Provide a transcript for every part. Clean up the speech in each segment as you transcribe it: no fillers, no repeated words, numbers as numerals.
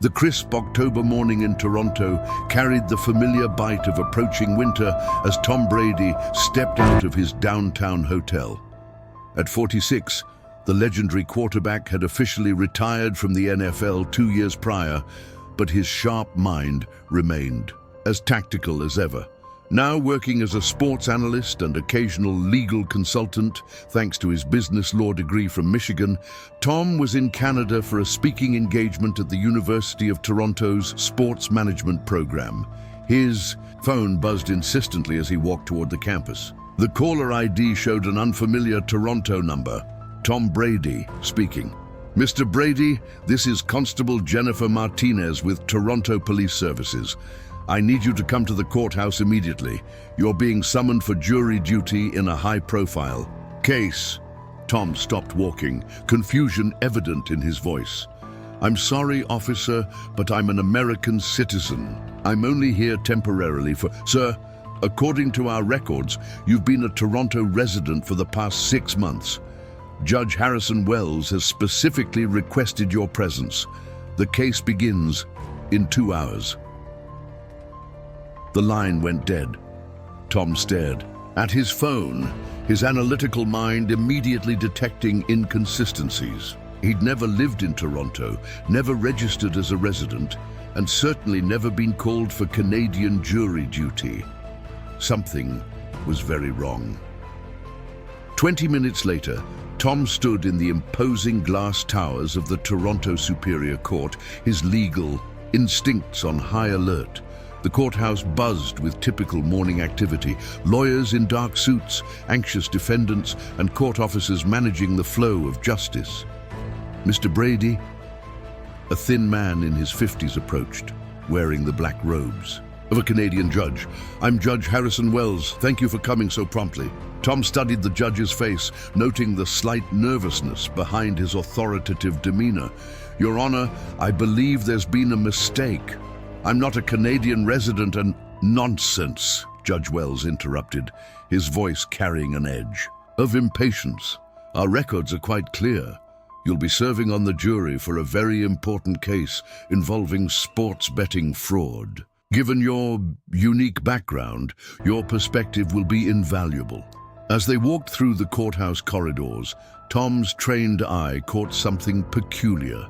The crisp October morning in Toronto carried the familiar bite of approaching winter as Tom Brady stepped out of his downtown hotel. At 46, the legendary quarterback had officially retired from the NFL 2 years prior, but his sharp mind remained as tactical as ever. Now working as a sports analyst and occasional legal consultant, thanks to his business law degree from Michigan, Tom was in Canada for a speaking engagement at the University of Toronto's sports management program. His phone buzzed insistently as he walked toward the campus. The caller ID showed an unfamiliar Toronto number. Tom Brady speaking. "Mr. Brady, this is Constable Jennifer Martinez with Toronto Police Services. I need you to come to the courthouse immediately. You're being summoned for jury duty in a high-profile case." Tom stopped walking, confusion evident in his voice. "I'm sorry, officer, but I'm an American citizen. I'm only here temporarily for..." "Sir, according to our records, you've been a Toronto resident for the past 6 months. Judge Harrison Wells has specifically requested your presence. The case begins in 2 hours." The line went dead. Tom stared at his phone, his analytical mind immediately detecting inconsistencies. He'd never lived in Toronto, never registered as a resident, and certainly never been called for Canadian jury duty. Something was very wrong. 20 minutes later, Tom stood in the imposing glass towers of the Toronto Superior Court, his legal instincts on high alert. The courthouse buzzed with typical morning activity, lawyers in dark suits, anxious defendants, and court officers managing the flow of justice. "Mr. Brady?" A thin man in his 50s approached, wearing the black robes of a Canadian judge. "I'm Judge Harrison Wells. Thank you for coming so promptly." Tom studied the judge's face, noting the slight nervousness behind his authoritative demeanor. "Your Honor, I believe there's been a mistake. I'm not a Canadian resident and..." "Nonsense," Judge Wells interrupted, his voice carrying an edge of impatience. "Our records are quite clear. You'll be serving on the jury for a very important case involving sports betting fraud. Given your unique background, your perspective will be invaluable." As they walked through the courthouse corridors, Tom's trained eye caught something peculiar.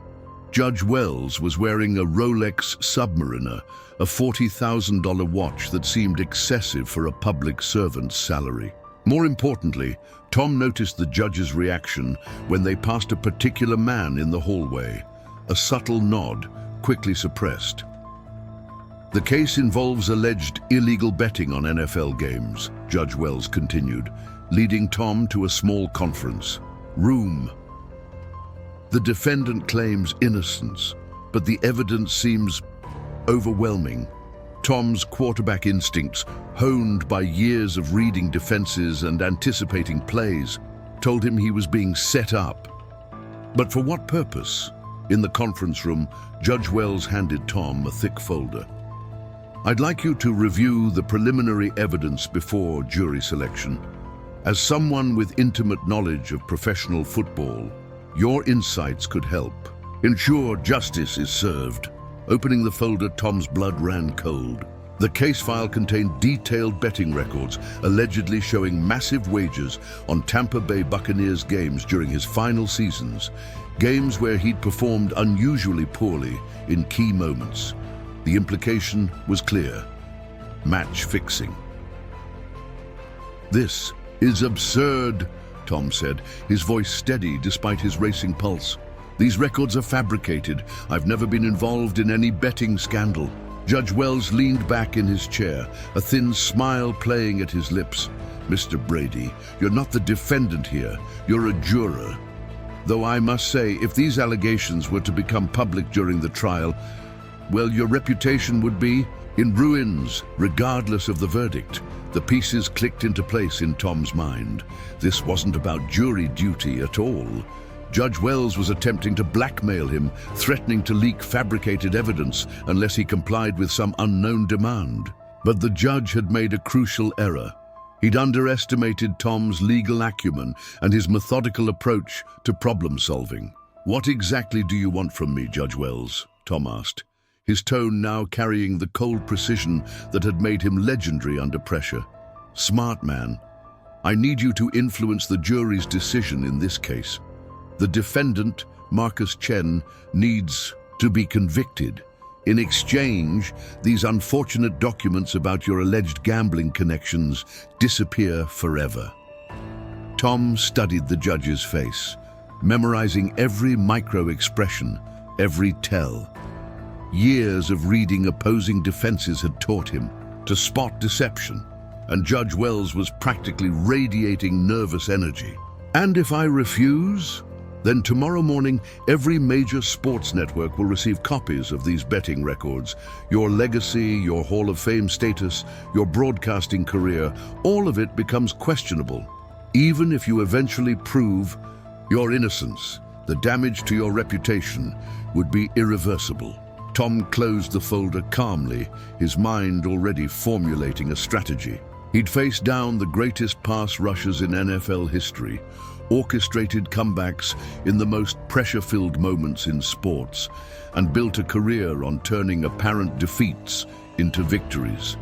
Judge Wells was wearing a Rolex Submariner, a $40,000 watch that seemed excessive for a public servant's salary. More importantly, Tom noticed the judge's reaction when they passed a particular man in the hallway. A subtle nod, quickly suppressed. "The case involves alleged illegal betting on NFL games," Judge Wells continued, leading Tom to a small conference room. "The defendant claims innocence, but the evidence seems overwhelming." Tom's quarterback instincts, honed by years of reading defenses and anticipating plays, told him he was being set up. But for what purpose? In the conference room, Judge Wells handed Tom a thick folder. "I'd like you to review the preliminary evidence before jury selection. As someone with intimate knowledge of professional football, your insights could help ensure justice is served." Opening the folder, Tom's blood ran cold. The case file contained detailed betting records, allegedly showing massive wagers on Tampa Bay Buccaneers games during his final seasons, games where he'd performed unusually poorly in key moments. The implication was clear: match fixing. "This is absurd," Tom said, his voice steady despite his racing pulse. "These records are fabricated. I've never been involved in any betting scandal." Judge Wells leaned back in his chair, a thin smile playing at his lips. "Mr. Brady, you're not the defendant here. You're a juror. Though I must say, if these allegations were to become public during the trial, well, your reputation would be in ruins, regardless of the verdict." The pieces clicked into place in Tom's mind. This wasn't about jury duty at all. Judge Wells was attempting to blackmail him, threatening to leak fabricated evidence unless he complied with some unknown demand. But the judge had made a crucial error. He'd underestimated Tom's legal acumen and his methodical approach to problem solving. "What exactly do you want from me, Judge Wells?" Tom asked, his tone now carrying the cold precision that had made him legendary under pressure. Smart man, I need you to influence the jury's decision in this case. The defendant, Marcus Chen, needs to be convicted. In exchange, these unfortunate documents about your alleged gambling connections disappear forever. Tom studied the judge's face, memorizing every micro-expression, every tell. Years of reading opposing defenses had taught him to spot deception, and Judge Wells was practically radiating nervous energy. And if I refuse, then tomorrow morning every major sports network will receive copies of these betting records. Your legacy, your Hall of Fame status, your broadcasting career, all of it becomes questionable. Even if you eventually prove your innocence, the damage to your reputation would be irreversible. Tom closed the folder calmly, his mind already formulating a strategy. He'd faced down the greatest pass rushers in NFL history, orchestrated comebacks in the most pressure-filled moments in sports, and built a career on turning apparent defeats into victories.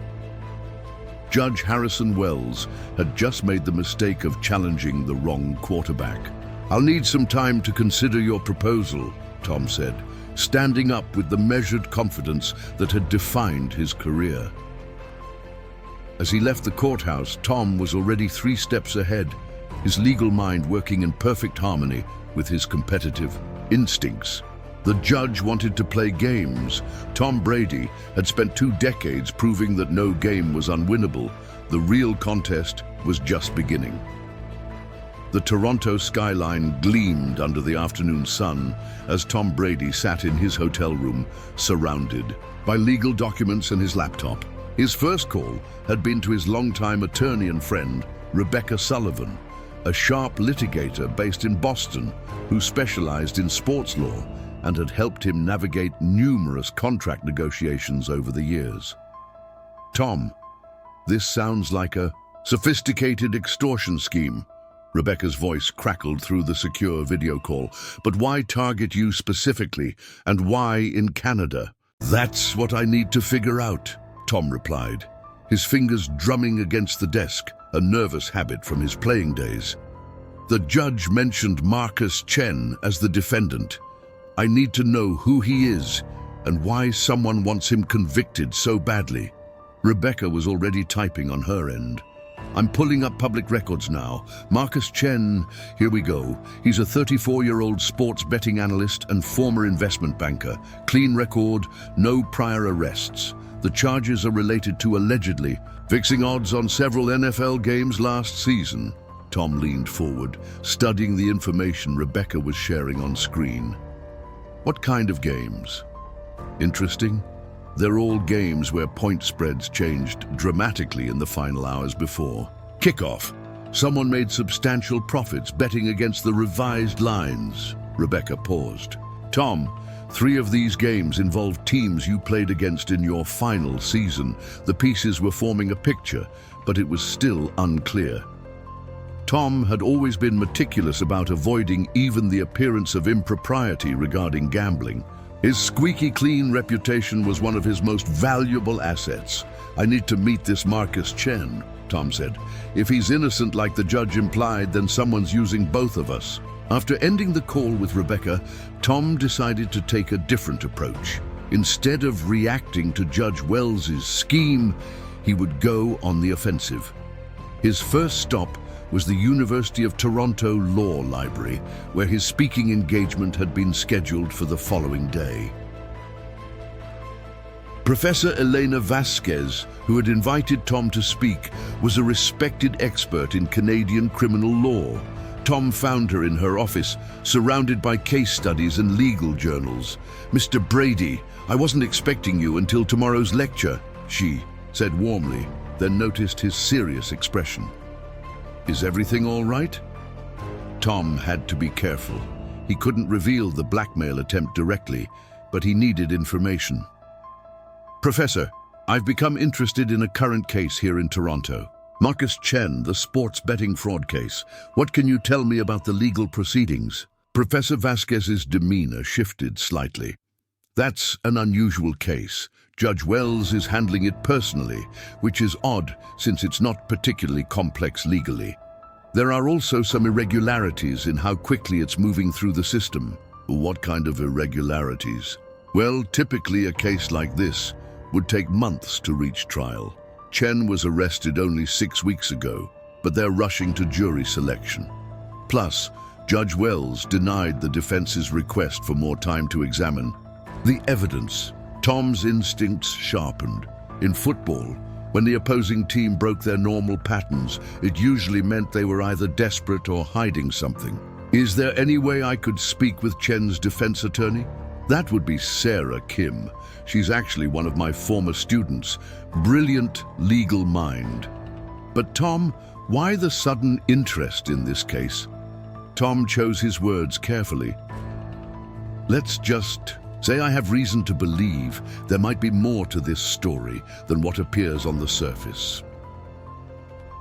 Judge Harrison Wells had just made the mistake of challenging the wrong quarterback. "I'll need some time to consider your proposal," Tom said, standing up with the measured confidence that had defined his career. As he left the courthouse, Tom was already 3 steps ahead, his legal mind working in perfect harmony with his competitive instincts. The judge wanted to play games. Tom Brady had spent 2 decades proving that no game was unwinnable. The real contest was just beginning. The Toronto skyline gleamed under the afternoon sun as Tom Brady sat in his hotel room, surrounded by legal documents and his laptop. His first call had been to his longtime attorney and friend, Rebecca Sullivan, a sharp litigator based in Boston who specialized in sports law and had helped him navigate numerous contract negotiations over the years. "Tom, this sounds like a sophisticated extortion scheme." Rebecca's voice crackled through the secure video call. "But why target you specifically, and why in Canada?" "That's what I need to figure out," Tom replied, his fingers drumming against the desk, a nervous habit from his playing days. "The judge mentioned Marcus Chen as the defendant. I need to know who he is and why someone wants him convicted so badly." Rebecca was already typing on her end. "I'm pulling up public records now. Marcus Chen, here we go. He's a 34-year-old sports betting analyst and former investment banker. Clean record, no prior arrests. The charges are related to allegedly fixing odds on several NFL games last season." Tom leaned forward, studying the information Rebecca was sharing on screen. "What kind of games?" "Interesting. They're all games where point spreads changed dramatically in the final hours before kickoff. Someone made substantial profits betting against the revised lines." Rebecca paused. "Tom, 3 of these games involved teams you played against in your final season. The pieces were forming a picture, but it was still unclear." Tom had always been meticulous about avoiding even the appearance of impropriety regarding gambling. His squeaky clean reputation was one of his most valuable assets. "I need to meet this Marcus Chen," Tom said. "If he's innocent like the judge implied, then someone's using both of us." After ending the call with Rebecca, Tom decided to take a different approach. Instead of reacting to Judge Wells's scheme, he would go on the offensive. His first stop was the University of Toronto Law Library, where his speaking engagement had been scheduled for the following day. Professor Elena Vasquez, who had invited Tom to speak, was a respected expert in Canadian criminal law. Tom found her in her office, surrounded by case studies and legal journals. "Mr. Brady, I wasn't expecting you until tomorrow's lecture," she said warmly, then noticed his serious expression. "Is everything all right?" Tom had to be careful. He couldn't reveal the blackmail attempt directly, but he needed information. "Professor, I've become interested in a current case here in Toronto. Marcus Chen, the sports betting fraud case. What can you tell me about the legal proceedings?" Professor Vasquez's demeanor shifted slightly. That's an unusual case. Judge Wells is handling it personally, which is odd since it's not particularly complex legally. There are also some irregularities in how quickly it's moving through the system. What kind of irregularities? Well, typically a case like this would take months to reach trial. Chen was arrested only 6 weeks ago, but they're rushing to jury selection. Plus, Judge Wells denied the defense's request for more time to examine the evidence. Tom's instincts sharpened. In football, when the opposing team broke their normal patterns, it usually meant they were either desperate or hiding something. Is there any way I could speak with Chen's defense attorney? That would be Sarah Kim. She's actually one of my former students. Brilliant legal mind. But Tom, why the sudden interest in this case? Tom chose his words carefully. Let's just say I have reason to believe there might be more to this story than what appears on the surface.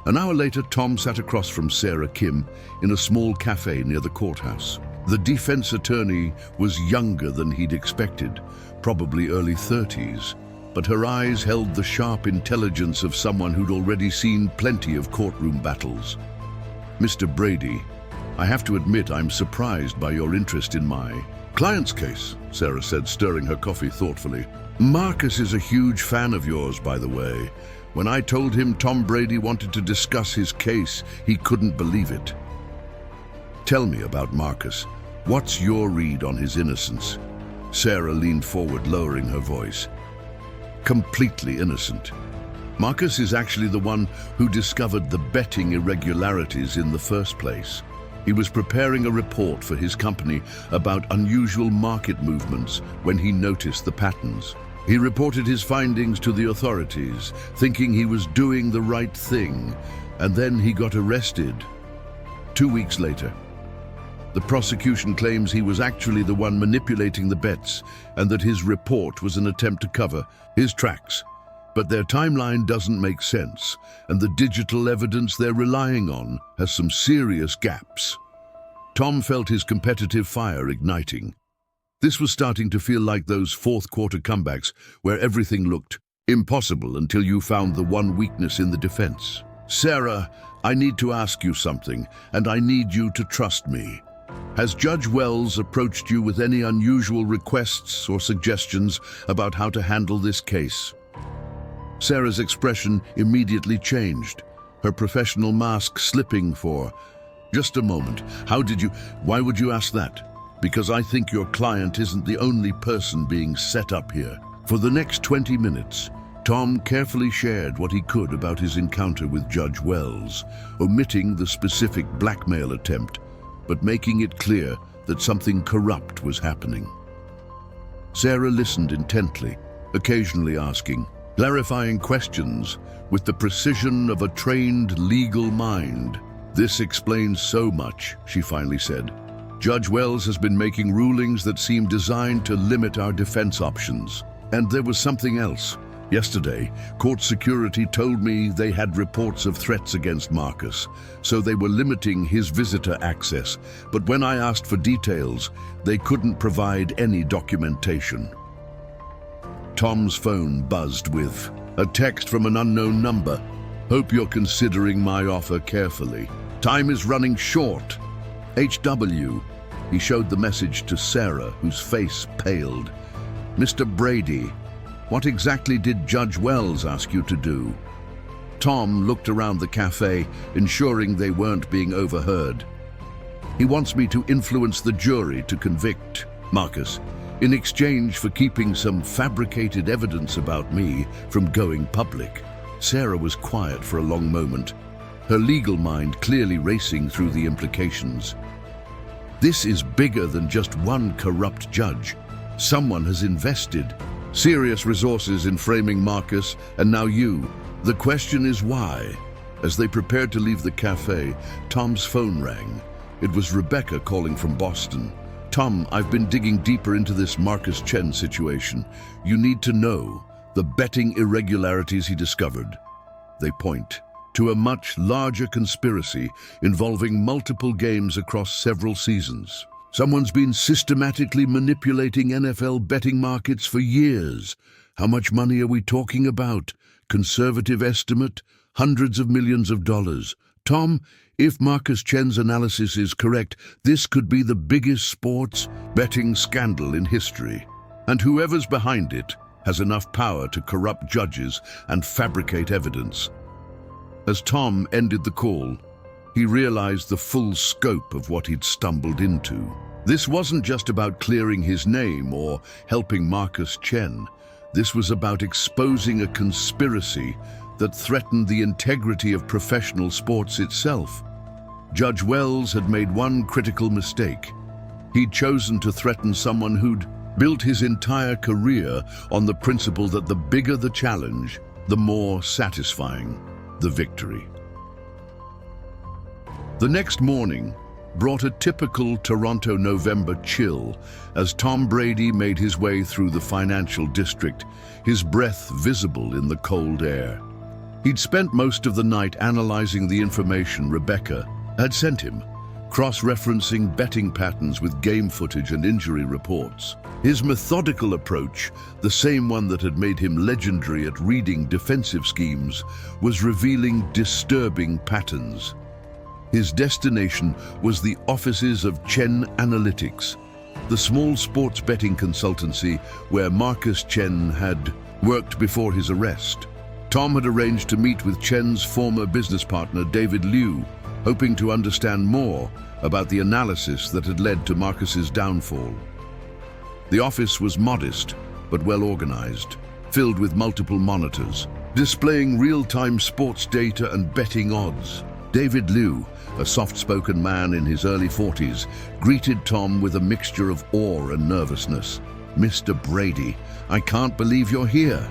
An hour later, Tom sat across from Sarah Kim in a small cafe near the courthouse. The defense attorney was younger than he'd expected, probably early 30s, but her eyes held the sharp intelligence of someone who'd already seen plenty of courtroom battles. Mr. Brady, I have to admit I'm surprised by your interest in my client's case, Sarah said, stirring her coffee thoughtfully. Marcus is a huge fan of yours, by the way. When I told him Tom Brady wanted to discuss his case, he couldn't believe it. Tell me about Marcus. What's your read on his innocence? Sarah leaned forward, lowering her voice. Completely innocent. Marcus is actually the one who discovered the betting irregularities in the first place. He was preparing a report for his company about unusual market movements when he noticed the patterns. He reported his findings to the authorities, thinking he was doing the right thing, and then he got arrested. 2 weeks later, the prosecution claims he was actually the one manipulating the bets and that his report was an attempt to cover his tracks. But their timeline doesn't make sense, and the digital evidence they're relying on has some serious gaps. Tom felt his competitive fire igniting. This was starting to feel like those fourth-quarter comebacks where everything looked impossible until you found the one weakness in the defense. Sarah, I need to ask you something, and I need you to trust me. Has Judge Wells approached you with any unusual requests or suggestions about how to handle this case? Sarah's expression immediately changed, her professional mask slipping for, just a moment, why would you ask that? Because I think your client isn't the only person being set up here. For the next 20 minutes, Tom carefully shared what he could about his encounter with Judge Wells, omitting the specific blackmail attempt, but making it clear that something corrupt was happening. Sarah listened intently, occasionally asking clarifying questions with the precision of a trained legal mind. This explains so much, she finally said. Judge Wells has been making rulings that seem designed to limit our defense options. And there was something else. Yesterday, court security told me they had reports of threats against Marcus, so they were limiting his visitor access. But when I asked for details, they couldn't provide any documentation. Tom's phone buzzed with a text from an unknown number. Hope you're considering my offer carefully. Time is running short. HW. He showed the message to Sarah, whose face paled. Mr. Brady, what exactly did Judge Wells ask you to do? Tom looked around the cafe, ensuring they weren't being overheard. He wants me to influence the jury to convict Marcus, in exchange for keeping some fabricated evidence about me from going public. Sarah was quiet for a long moment, her legal mind clearly racing through the implications. This is bigger than just one corrupt judge. Someone has invested serious resources in framing Marcus, and now you. The question is why? As they prepared to leave the cafe, Tom's phone rang. It was Rebecca calling from Boston. Tom, I've been digging deeper into this Marcus Chen situation. You need to know the betting irregularities he discovered. They point to a much larger conspiracy involving multiple games across several seasons. Someone's been systematically manipulating NFL betting markets for years. How much money are we talking about? Conservative estimate, hundreds of millions of dollars. Tom, if Marcus Chen's analysis is correct, this could be the biggest sports betting scandal in history. And whoever's behind it has enough power to corrupt judges and fabricate evidence. As Tom ended the call, he realized the full scope of what he'd stumbled into. This wasn't just about clearing his name or helping Marcus Chen. This was about exposing a conspiracy that threatened the integrity of professional sports itself. Judge Wells had made one critical mistake. He'd chosen to threaten someone who'd built his entire career on the principle that the bigger the challenge, the more satisfying the victory. The next morning brought a typical Toronto November chill as Tom Brady made his way through the financial district, his breath visible in the cold air. He'd spent most of the night analyzing the information Rebecca had sent him, cross-referencing betting patterns with game footage and injury reports. His methodical approach, the same one that had made him legendary at reading defensive schemes, was revealing disturbing patterns. His destination was the offices of Chen Analytics, the small sports betting consultancy where Marcus Chen had worked before his arrest. Tom had arranged to meet with Chen's former business partner, David Liu, hoping to understand more about the analysis that had led to Marcus's downfall. The office was modest but well organized, filled with multiple monitors, displaying real-time sports data and betting odds. David Liu, a soft-spoken man in his early 40s, greeted Tom with a mixture of awe and nervousness. "Mr. Brady, I can't believe you're here."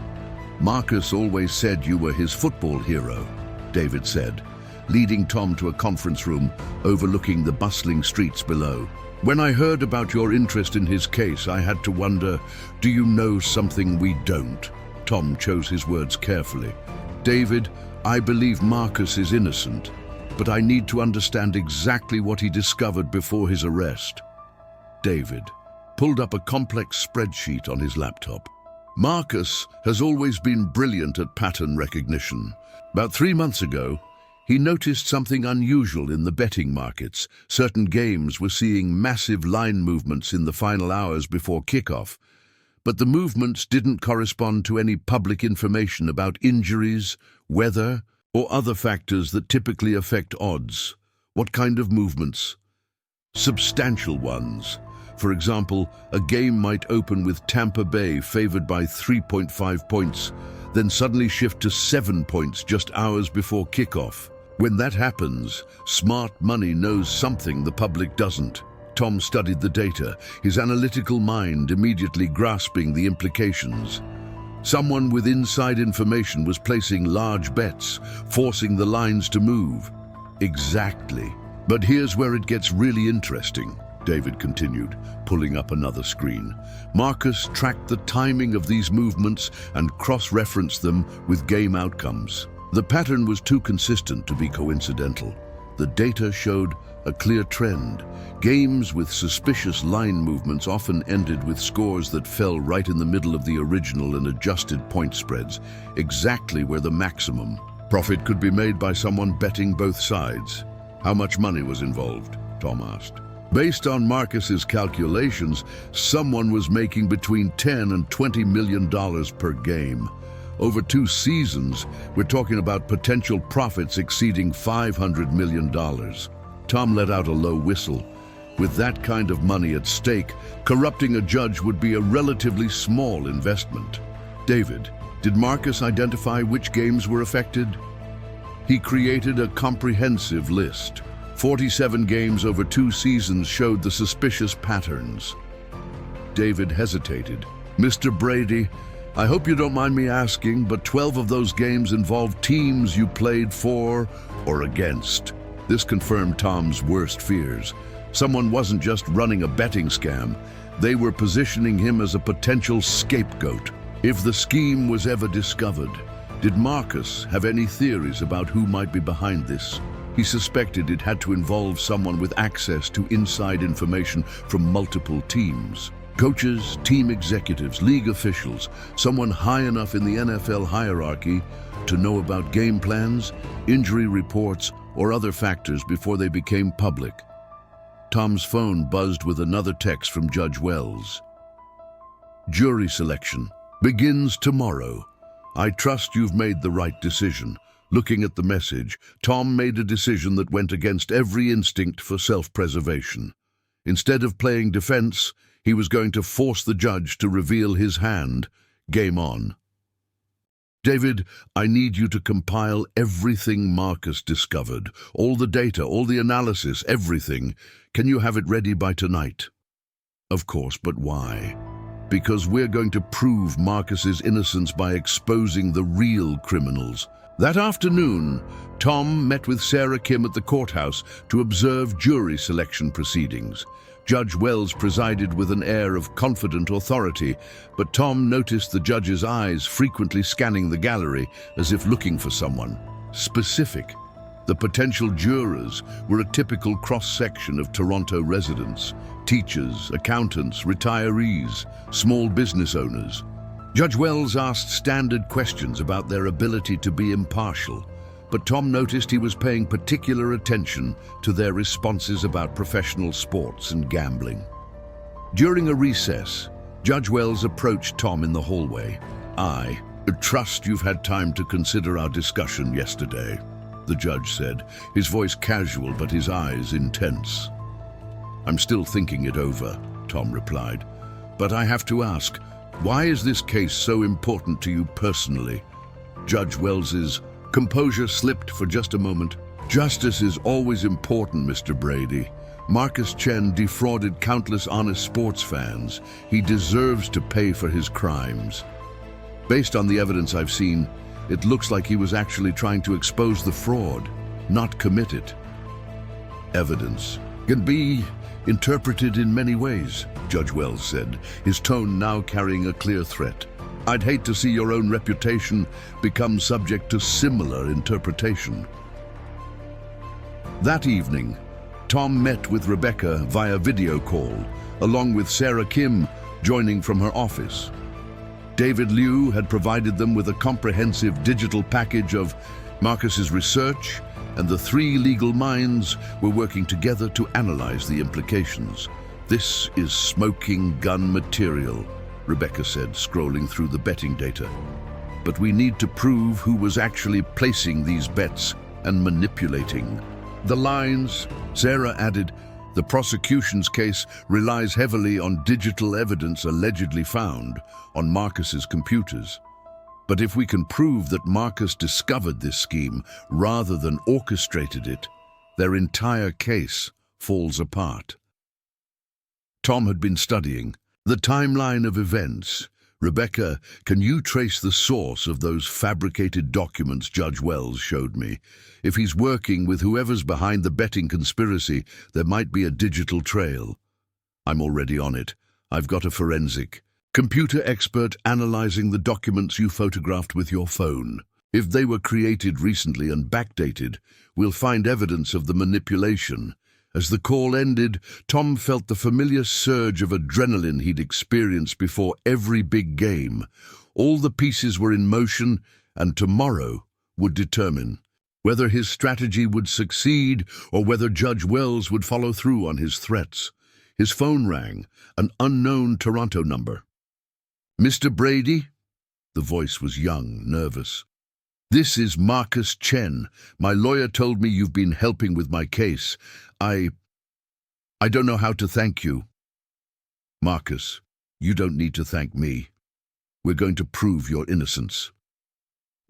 "Marcus always said you were his football hero," David said, leading Tom to a conference room overlooking the bustling streets below. "When I heard about your interest in his case, I had to wonder, do you know something we don't?" Tom chose his words carefully. "David, I believe Marcus is innocent, but I need to understand exactly what he discovered before his arrest." David pulled up a complex spreadsheet on his laptop. "Marcus has always been brilliant at pattern recognition. About 3 months ago, he noticed something unusual in the betting markets. Certain games were seeing massive line movements in the final hours before kickoff, but the movements didn't correspond to any public information about injuries, weather, or other factors that typically affect odds." "What kind of movements?" "Substantial ones. For example, a game might open with Tampa Bay favored by 3.5 points, then suddenly shift to 7 points just hours before kickoff. When that happens, smart money knows something the public doesn't." Tom studied the data, his analytical mind immediately grasping the implications. Someone with inside information was placing large bets, forcing the lines to move. "Exactly. But here's where it gets really interesting," David continued, pulling up another screen. "Marcus tracked the timing of these movements and cross-referenced them with game outcomes. The pattern was too consistent to be coincidental. The data showed a clear trend. Games with suspicious line movements often ended with scores that fell right in the middle of the original and adjusted point spreads, exactly where the maximum profit could be made by someone betting both sides." "How much money was involved?" Tom asked. "Based on Marcus's calculations, someone was making between $10 and $20 million per game. Over 2 seasons, we're talking about potential profits exceeding $500 million. Tom let out a low whistle. With that kind of money at stake, corrupting a judge would be a relatively small investment. "David, did Marcus identify which games were affected?" "He created a comprehensive list. 47 games over 2 seasons showed the suspicious patterns." David hesitated. "Mr. Brady, I hope you don't mind me asking, but 12 of those games involved teams you played for or against." This confirmed Tom's worst fears. Someone wasn't just running a betting scam, they were positioning him as a potential scapegoat. If the scheme was ever discovered, did Marcus have any theories about who might be behind this? He suspected it had to involve someone with access to inside information from multiple teams. Coaches, team executives, league officials, someone high enough in the NFL hierarchy to know about game plans, injury reports, or other factors before they became public. Tom's phone buzzed with another text from Judge Wells. Jury selection begins tomorrow. I trust you've made the right decision. Looking at the message, Tom made a decision that went against every instinct for self-preservation. Instead of playing defense, he was going to force the judge to reveal his hand. Game on. David, I need you to compile everything Marcus discovered. All the data, all the analysis, everything. Can you have it ready by tonight? Of course, but why? Because we're going to prove Marcus's innocence by exposing the real criminals. That afternoon, Tom met with Sarah Kim at the courthouse to observe jury selection proceedings. Judge Wells presided with an air of confident authority, but Tom noticed the judge's eyes frequently scanning the gallery as if looking for someone specific. The potential jurors were a typical cross-section of Toronto residents, teachers, accountants, retirees, small business owners. Judge Wells asked standard questions about their ability to be impartial, but Tom noticed he was paying particular attention to their responses about professional sports and gambling. During a recess, Judge Wells approached Tom in the hallway. I trust you've had time to consider our discussion yesterday, the judge said, his voice casual but his eyes intense. I'm still thinking it over, Tom replied, but I have to ask, why is this case so important to you personally? Judge Wells's composure slipped for just a moment. Justice is always important, Mr. Brady. Marcus Chen defrauded countless honest sports fans. He deserves to pay for his crimes. Based on the evidence I've seen, it looks like he was actually trying to expose the fraud, not commit it. Evidence can be interpreted in many ways, Judge Wells said, his tone now carrying a clear threat. I'd hate to see your own reputation become subject to similar interpretation. That evening, Tom met with Rebecca via video call, along with Sarah Kim joining from her office. David Liu had provided them with a comprehensive digital package of Marcus's research, and the three legal minds were working together to analyze the implications. This is smoking gun material, Rebecca said, scrolling through the betting data. But we need to prove who was actually placing these bets and manipulating the lines, Sarah added. The prosecution's case relies heavily on digital evidence allegedly found on Marcus's computers. But if we can prove that Marcus discovered this scheme rather than orchestrated it, their entire case falls apart. Tom had been studying the timeline of events. Rebecca, can you trace the source of those fabricated documents Judge Wells showed me? If he's working with whoever's behind the betting conspiracy, there might be a digital trail. I'm already on it. I've got a forensic computer expert analyzing the documents you photographed with your phone. If they were created recently and backdated, we'll find evidence of the manipulation. As the call ended, Tom felt the familiar surge of adrenaline he'd experienced before every big game. All the pieces were in motion, and tomorrow would determine whether his strategy would succeed or whether Judge Wells would follow through on his threats. His phone rang, an unknown Toronto number. Mr. Brady? The voice was young, nervous. This is Marcus Chen. My lawyer told me you've been helping with my case. I don't know how to thank you. Marcus, you don't need to thank me. We're going to prove your innocence.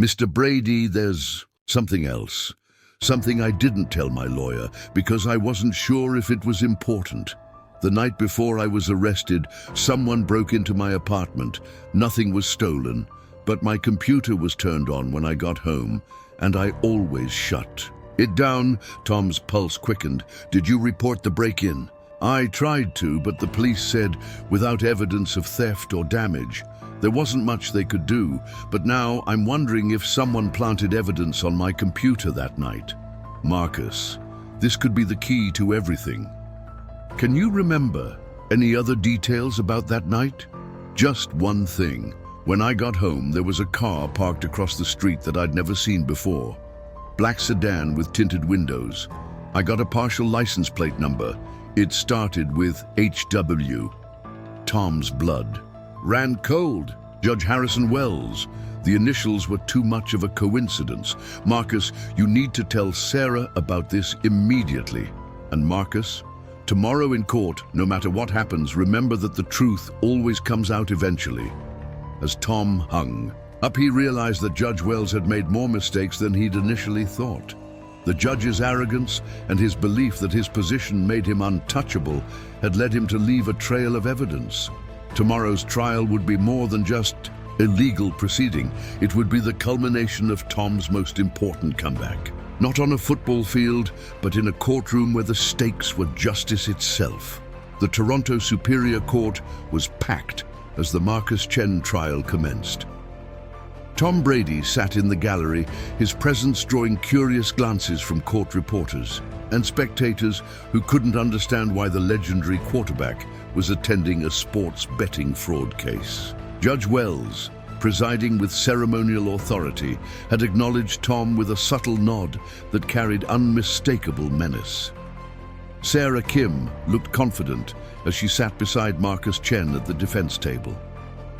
Mr. Brady, there's something else. Something I didn't tell my lawyer because I wasn't sure if it was important. The night before I was arrested, someone broke into my apartment. Nothing was stolen, but my computer was turned on when I got home, and I always shut it down. Tom's pulse quickened. Did you report the break-in? I tried to, but the police said without evidence of theft or damage. There wasn't much they could do, but now I'm wondering if someone planted evidence on my computer that night. Marcus, this could be the key to everything. Can you remember any other details about that night? Just one thing. When I got home, there was a car parked across the street that I'd never seen before. Black sedan with tinted windows. I got a partial license plate number. It started with HW. Tom's blood ran cold. Judge Harrison Wells. The initials were too much of a coincidence. Marcus, you need to tell Sarah about this immediately. And Marcus, tomorrow in court, no matter what happens, remember that the truth always comes out eventually. As Tom hung up, he realized that Judge Wells had made more mistakes than he'd initially thought. The judge's arrogance and his belief that his position made him untouchable had led him to leave a trail of evidence. Tomorrow's trial would be more than just a legal proceeding. It would be the culmination of Tom's most important comeback. Not on a football field, but in a courtroom where the stakes were justice itself. The Toronto Superior Court was packed as the Marcus Chen trial commenced. Tom Brady sat in the gallery, his presence drawing curious glances from court reporters and spectators who couldn't understand why the legendary quarterback was attending a sports betting fraud case. Judge Wells, presiding with ceremonial authority, had acknowledged Tom with a subtle nod that carried unmistakable menace. Sarah Kim looked confident as she sat beside Marcus Chen at the defense table.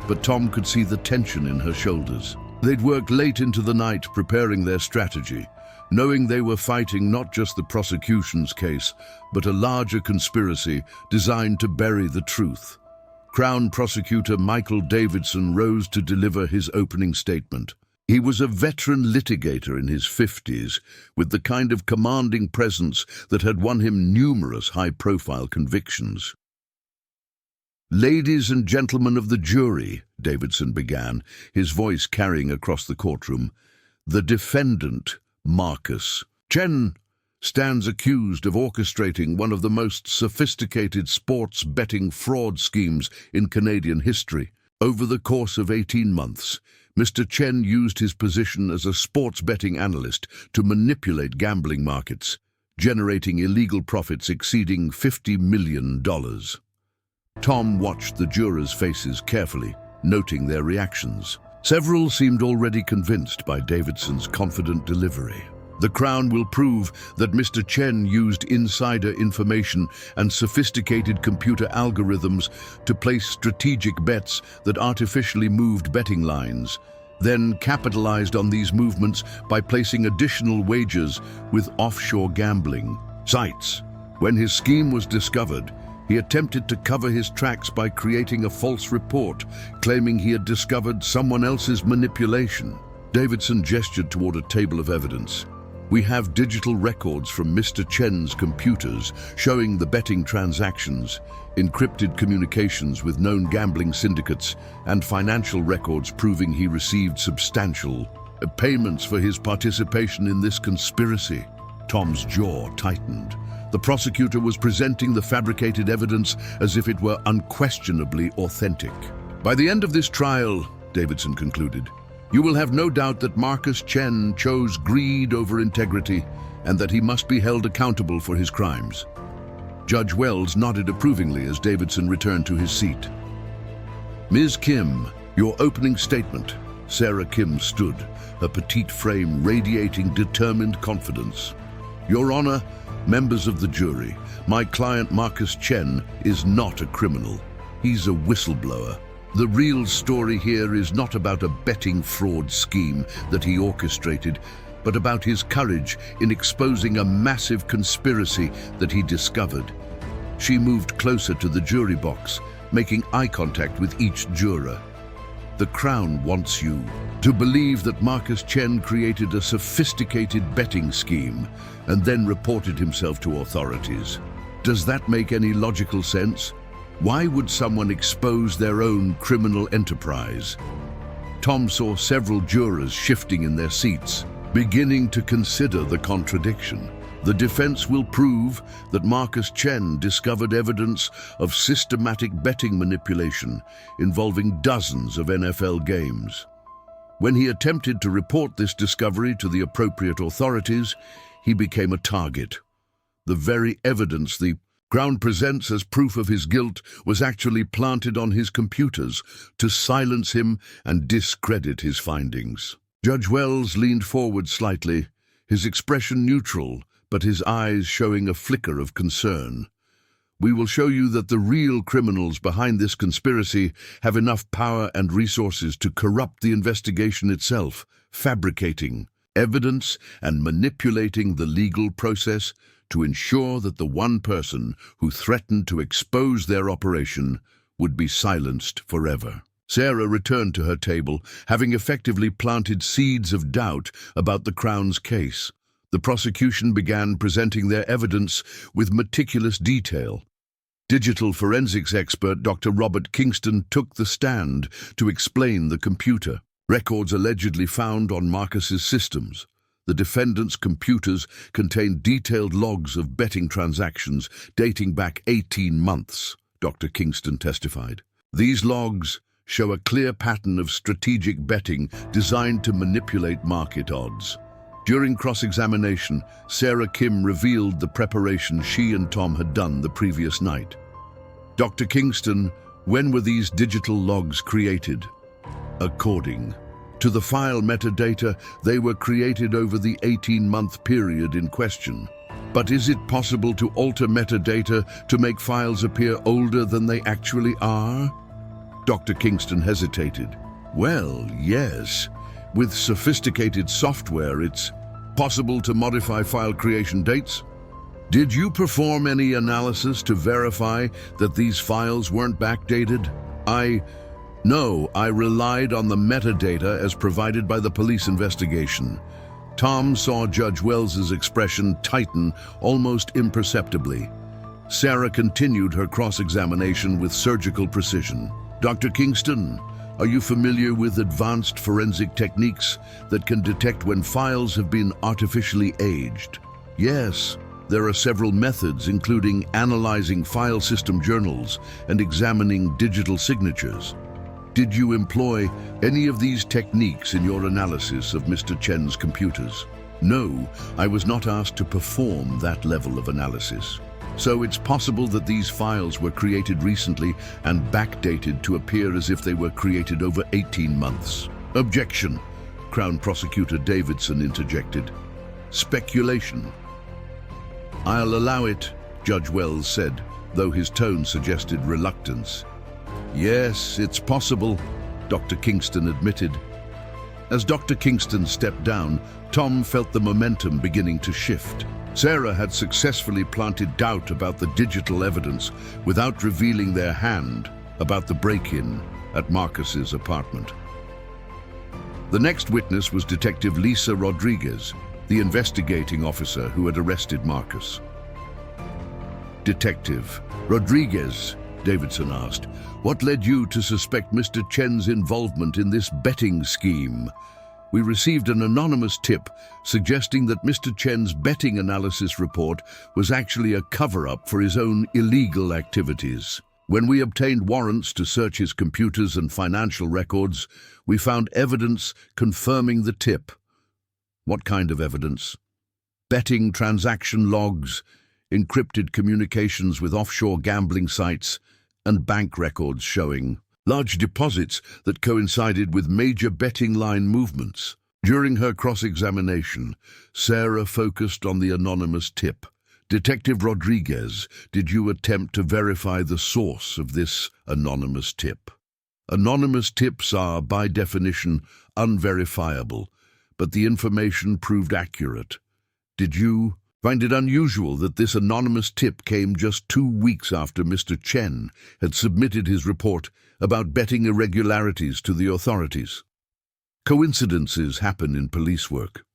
But Tom could see the tension in her shoulders. They'd worked late into the night preparing their strategy, knowing they were fighting not just the prosecution's case, but a larger conspiracy designed to bury the truth. Crown Prosecutor Michael Davidson rose to deliver his opening statement. He was a veteran litigator in his 50s, with the kind of commanding presence that had won him numerous high-profile convictions. "Ladies and gentlemen of the jury," Davidson began, his voice carrying across the courtroom, "the defendant, Marcus Chen, stands accused of orchestrating one of the most sophisticated sports betting fraud schemes in Canadian history. Over the course of 18 months, Mr. Chen used his position as a sports betting analyst to manipulate gambling markets, generating illegal profits exceeding $50 million. Tom watched the jurors' faces carefully, noting their reactions. Several seemed already convinced by Davidson's confident delivery. The Crown will prove that Mr. Chen used insider information and sophisticated computer algorithms to place strategic bets that artificially moved betting lines, then capitalized on these movements by placing additional wagers with offshore gambling sites. When his scheme was discovered, he attempted to cover his tracks by creating a false report, claiming he had discovered someone else's manipulation. Davidson gestured toward a table of evidence. "We have digital records from Mr. Chen's computers showing the betting transactions, encrypted communications with known gambling syndicates, and financial records proving he received substantial payments for his participation in this conspiracy." Tom's jaw tightened. The prosecutor was presenting the fabricated evidence as if it were unquestionably authentic. "By the end of this trial," Davidson concluded, "you will have no doubt that Marcus Chen chose greed over integrity and that he must be held accountable for his crimes." Judge Wells nodded approvingly as Davidson returned to his seat. "Ms. Kim, your opening statement." Sarah Kim stood, her petite frame radiating determined confidence. "Your Honor, members of the jury, my client Marcus Chen is not a criminal. He's a whistleblower. The real story here is not about a betting fraud scheme that he orchestrated, but about his courage in exposing a massive conspiracy that he discovered." She moved closer to the jury box, making eye contact with each juror. "The Crown wants you to believe that Marcus Chen created a sophisticated betting scheme and then reported himself to authorities. Does that make any logical sense? Why would someone expose their own criminal enterprise?" Tom saw several jurors shifting in their seats, beginning to consider the contradiction. The defense will prove that Marcus Chen discovered evidence of systematic betting manipulation involving dozens of NFL games. When he attempted to report this discovery to the appropriate authorities, he became a target. The very evidence the Crown presents as proof of his guilt was actually planted on his computers to silence him and discredit his findings. Judge Wells leaned forward slightly, his expression neutral, but his eyes showing a flicker of concern. We will show you that the real criminals behind this conspiracy have enough power and resources to corrupt the investigation itself, fabricating evidence and manipulating the legal process to ensure that the one person who threatened to expose their operation would be silenced forever. Sarah returned to her table, having effectively planted seeds of doubt about the Crown's case. The prosecution began presenting their evidence with meticulous detail. Digital forensics expert Dr. Robert Kingston took the stand to explain the computer records allegedly found on Marcus's systems. The defendant's computers contained detailed logs of betting transactions dating back 18 months, Dr. Kingston testified. These logs show a clear pattern of strategic betting designed to manipulate market odds. During cross-examination, Sarah Kim revealed the preparation she and Tom had done the previous night. Dr. Kingston, when were these digital logs created? According to the file metadata, they were created over the 18-month period in question. But is it possible to alter metadata to make files appear older than they actually are? Dr. Kingston hesitated. Well, yes. With sophisticated software, it's possible to modify file creation dates. Did you perform any analysis to verify that these files weren't backdated? No, I relied on the metadata as provided by the police investigation. Tom saw Judge Wells's expression tighten almost imperceptibly. Sarah continued her cross-examination with surgical precision. Dr. Kingston, are you familiar with advanced forensic techniques that can detect when files have been artificially aged? Yes, there are several methods, including analyzing file system journals and examining digital signatures. Did you employ any of these techniques in your analysis of Mr. Chen's computers? No, I was not asked to perform that level of analysis. So it's possible that these files were created recently and backdated to appear as if they were created over 18 months. Objection, Crown Prosecutor Davidson interjected. Speculation. I'll allow it, Judge Wells said, though his tone suggested reluctance. Yes, it's possible, Dr. Kingston admitted. As Dr. Kingston stepped down, Tom felt the momentum beginning to shift. Sarah had successfully planted doubt about the digital evidence without revealing their hand about the break-in at Marcus's apartment. The next witness was Detective Lisa Rodriguez, the investigating officer who had arrested Marcus. Detective Rodriguez, Davidson asked, what led you to suspect Mr. Chen's involvement in this betting scheme? We received an anonymous tip suggesting that Mr. Chen's betting analysis report was actually a cover-up for his own illegal activities. When we obtained warrants to search his computers and financial records, we found evidence confirming the tip. What kind of evidence? Betting transaction logs, encrypted communications with offshore gambling sites, and bank records showing large deposits that coincided with major betting line movements. During her cross-examination, Sarah focused on the anonymous tip. Detective Rodriguez, did you attempt to verify the source of this anonymous tip? Anonymous tips are, by definition, unverifiable, but the information proved accurate. Did you find it unusual that this anonymous tip came just 2 weeks after Mr. Chen had submitted his report about betting irregularities to the authorities? Coincidences happen in police work.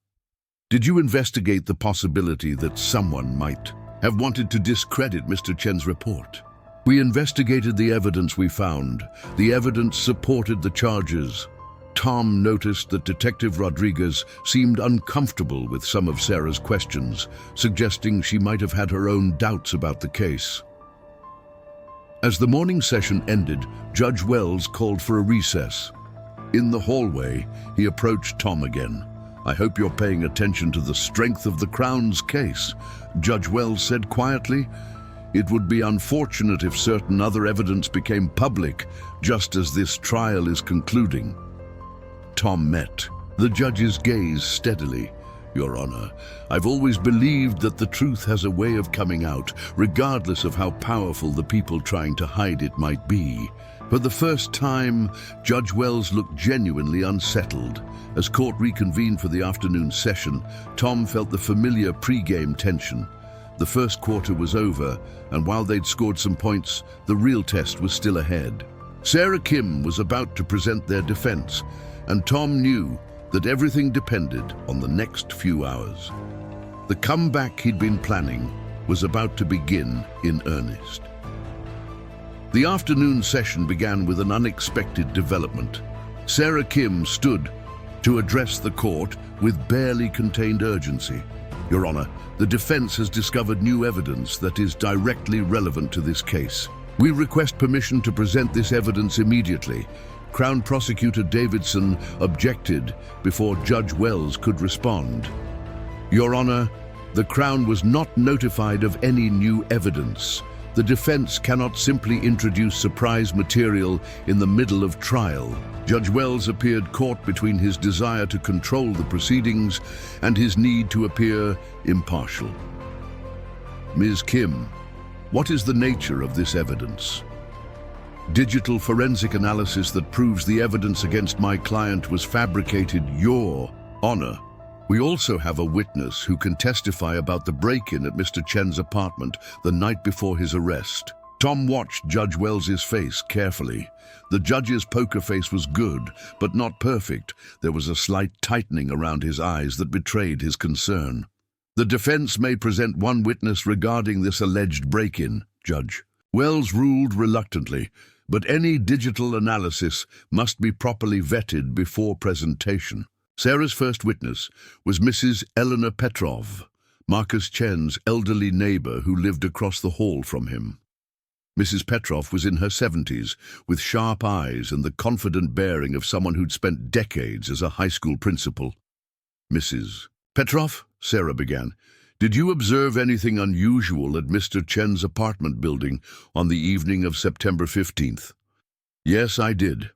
Did you investigate the possibility that someone might have wanted to discredit Mr. Chen's report? We investigated the evidence we found. The evidence supported the charges. Tom noticed that Detective Rodriguez seemed uncomfortable with some of Sarah's questions, suggesting she might have had her own doubts about the case. As the morning session ended, Judge Wells called for a recess. In the hallway, he approached Tom again. I hope you're paying attention to the strength of the Crown's case, Judge Wells said quietly. It would be unfortunate if certain other evidence became public just as this trial is concluding. Tom met the judge's gaze steadily. Your Honor, I've always believed that the truth has a way of coming out, regardless of how powerful the people trying to hide it might be. For the first time, Judge Wells looked genuinely unsettled. As court reconvened for the afternoon session, Tom felt the familiar pre-game tension. The first quarter was over, and while they'd scored some points, the real test was still ahead. Sarah Kim was about to present their defense, and Tom knew that everything depended on the next few hours. The comeback he'd been planning was about to begin in earnest. The afternoon session began with an unexpected development. Sarah Kim stood to address the court with barely contained urgency. Your Honor, the defense has discovered new evidence that is directly relevant to this case. We request permission to present this evidence immediately. Crown Prosecutor Davidson objected before Judge Wells could respond. Your Honor, the Crown was not notified of any new evidence. The defense cannot simply introduce surprise material in the middle of trial. Judge Wells appeared caught between his desire to control the proceedings and his need to appear impartial. Ms. Kim, what is the nature of this evidence? Digital forensic analysis that proves the evidence against my client was fabricated, Your Honor. We also have a witness who can testify about the break-in at Mr. Chen's apartment the night before his arrest. Tom watched Judge Wells's face carefully. The judge's poker face was good, but not perfect. There was a slight tightening around his eyes that betrayed his concern. The defense may present one witness regarding this alleged break-in, Judge. Wells ruled reluctantly, but any digital analysis must be properly vetted before presentation. Sarah's first witness was Mrs. Eleanor Petrov, Marcus Chen's elderly neighbor who lived across the hall from him. Mrs. Petrov was in her 70s, with sharp eyes and the confident bearing of someone who'd spent decades as a high school principal. Mrs. Petrov, Sarah began, did you observe anything unusual at Mr. Chen's apartment building on the evening of September 15th? Yes, I did.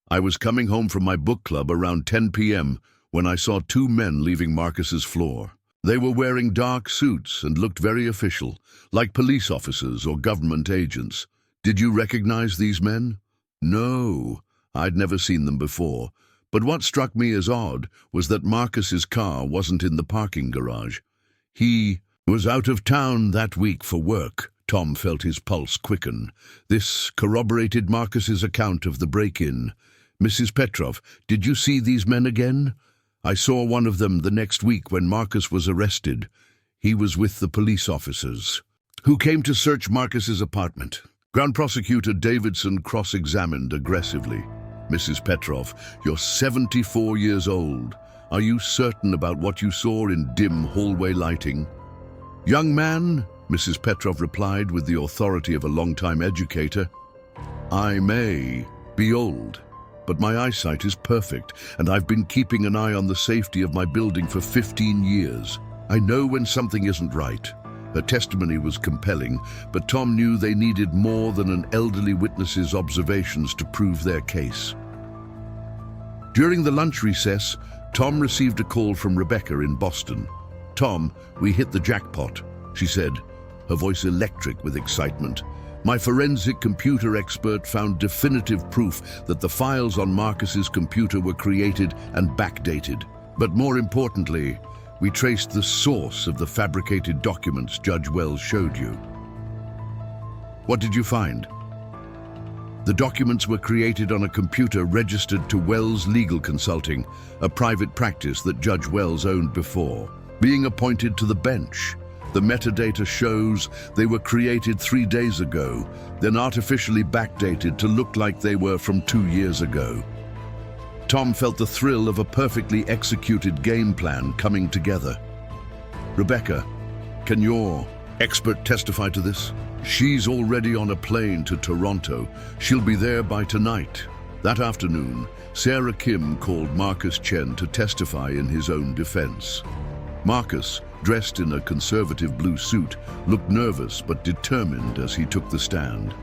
I was coming home from my book club around 10 p.m. when I saw two men leaving Marcus's floor. They were wearing dark suits and looked very official, like police officers or government agents. Did you recognize these men? No, I'd never seen them before. But what struck me as odd was that Marcus's car wasn't in the parking garage. He was out of town that week for work. Tom felt his pulse quicken. This corroborated Marcus's account of the break-in. Mrs. Petrov, did you see these men again? I saw one of them the next week when Marcus was arrested. He was with the police officers who came to search Marcus's apartment. Crown Prosecutor Davidson cross-examined aggressively. Mrs. Petrov, you're 74 years old. Are you certain about what you saw in dim hallway lighting? Young man, Mrs. Petrov replied with the authority of a long-time educator, I may be old, but my eyesight is perfect, and I've been keeping an eye on the safety of my building for 15 years. I know when something isn't right. Her testimony was compelling, but Tom knew they needed more than an elderly witness's observations to prove their case. During the lunch recess, Tom received a call from Rebecca in Boston. Tom, we hit the jackpot, she said, her voice electric with excitement. My forensic computer expert found definitive proof that the files on Marcus's computer were created and backdated. But more importantly, we traced the source of the fabricated documents Judge Wells showed you. What did you find? The documents were created on a computer registered to Wells Legal Consulting, a private practice that Judge Wells owned before. Being appointed to the bench, the metadata shows they were created 3 days ago, then artificially backdated to look like they were from 2 years ago. Tom felt the thrill of a perfectly executed game plan coming together. Rebecca, can your expert testify to this? She's already on a plane to Toronto. She'll be there by tonight. That afternoon, Sarah Kim called Marcus Chen to testify in his own defense. Marcus, dressed in a conservative blue suit, looked nervous but determined as he took the stand.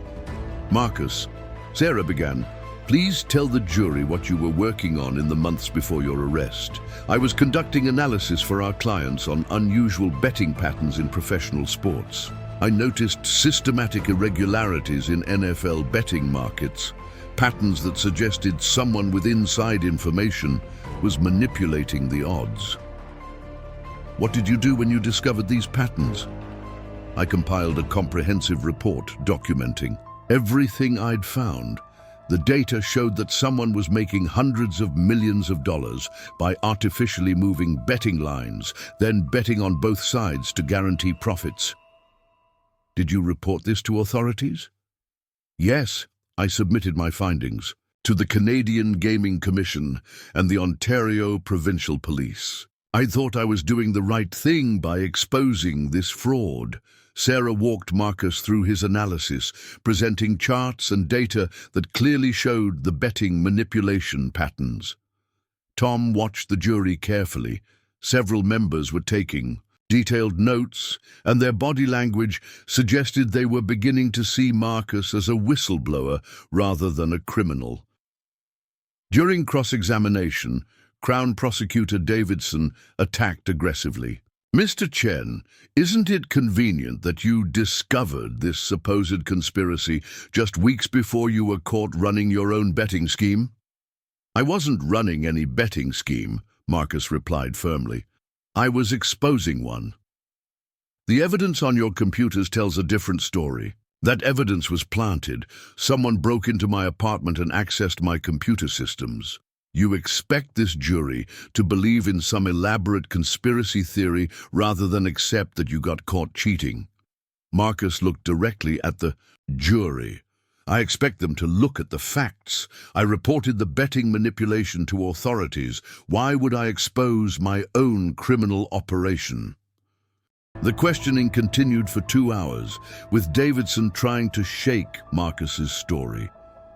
"Marcus," Sarah began, "please tell the jury what you were working on in the months before your arrest. I was conducting analysis for our clients on unusual betting patterns in professional sports. I noticed systematic irregularities in NFL betting markets, patterns that suggested someone with inside information was manipulating the odds." "What did you do when you discovered these patterns?" "I compiled a comprehensive report documenting everything I'd found. The data showed that someone was making hundreds of millions of dollars by artificially moving betting lines, then betting on both sides to guarantee profits." "Did you report this to authorities?" "Yes, I submitted my findings to the Canadian Gaming Commission and the Ontario Provincial Police. I thought I was doing the right thing by exposing this fraud." Sarah walked Marcus through his analysis, presenting charts and data that clearly showed the betting manipulation patterns. Tom watched the jury carefully. Several members were taking detailed notes, and their body language suggested they were beginning to see Marcus as a whistleblower rather than a criminal. During cross-examination, Crown Prosecutor Davidson attacked aggressively. "Mr. Chen, isn't it convenient that you discovered this supposed conspiracy just weeks before you were caught running your own betting scheme?" "I wasn't running any betting scheme," Marcus replied firmly. "I was exposing one." "The evidence on your computers tells a different story. That evidence was planted. Someone broke into my apartment and accessed my computer systems. You expect this jury to believe in some elaborate conspiracy theory rather than accept that you got caught cheating." Marcus looked directly at the jury. "I expect them to look at the facts. I reported the betting manipulation to authorities. Why would I expose my own criminal operation?" The questioning continued for 2 hours, with Davidson trying to shake Marcus's story.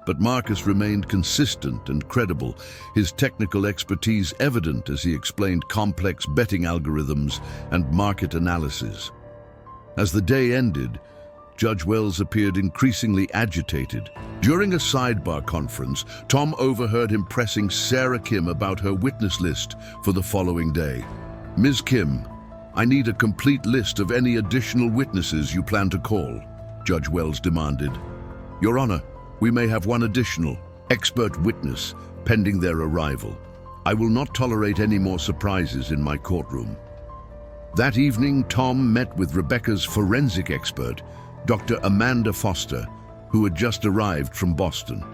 But Marcus remained consistent and credible, his technical expertise evident as he explained complex betting algorithms and market analysis. As the day ended, Judge Wells appeared increasingly agitated. During a sidebar conference, Tom overheard him pressing Sarah Kim about her witness list for the following day. "Ms. Kim, I need a complete list of any additional witnesses you plan to call," Judge Wells demanded. "Your Honor, we may have one additional expert witness pending their arrival. I will not tolerate any more surprises in my courtroom." That evening, Tom met with Rebecca's forensic expert, Dr. Amanda Foster, who had just arrived from Boston.